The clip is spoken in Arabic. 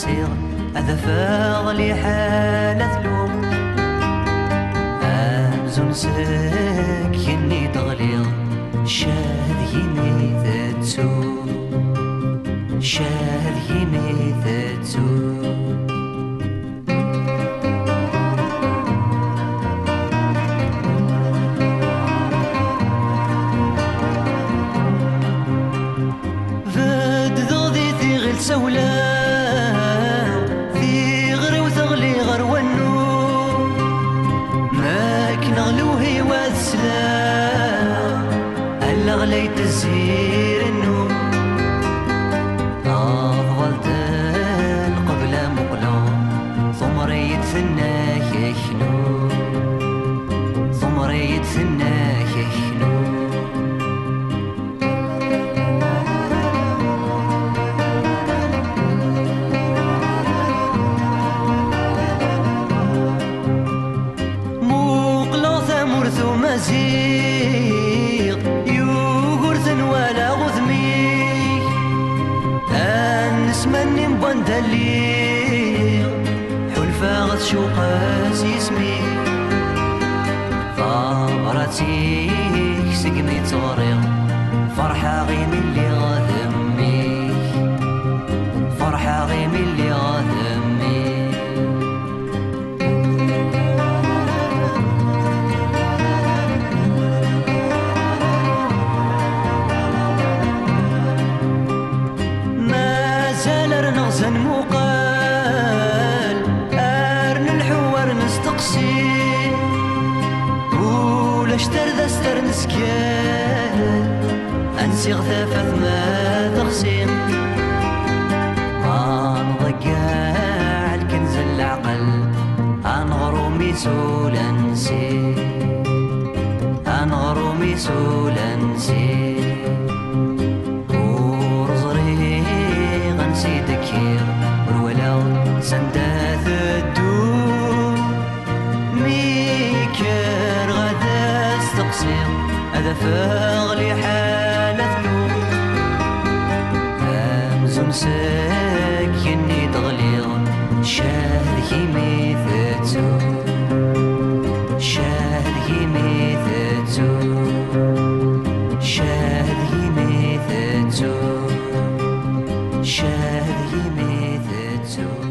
نسيغ هذا فاغلي حالة ثلوغ أمزون ساكني تغليغ شاد يمي تتسو شاد يمي تتسو سولا في غري وثغلي غروانو ماك نغلوهي والسلام هلا غليت الزهير النوم أفضلت القبلة مقلوم ثمريت ثناك يخنو ثمريت ثناك يخنو مزيغ يوغرثن ولا غثمي أنسمني مبندليغ حلفا غث شوقاس يسمي ثمرتيك سقمي تصوريغ فرحة غيم اللي غاثمي فرحة غيم اللي غاثمي نغزن مقال أرن الحوار نستقسي ولا اشتر ذا استر نسكال أنسي غثافة ما تغسيم نضيع الكنز العقل أنغرومي سولا نسي أنغرومي سولا نسي سنداث الدور ميكر غدا استقصير هذا فاغلي حالة ثلوغ أمزون ساكني تغليغ شاد يمي ثتو شاد يمي ثتو شاد يمي ثتو شاد يمي ثتو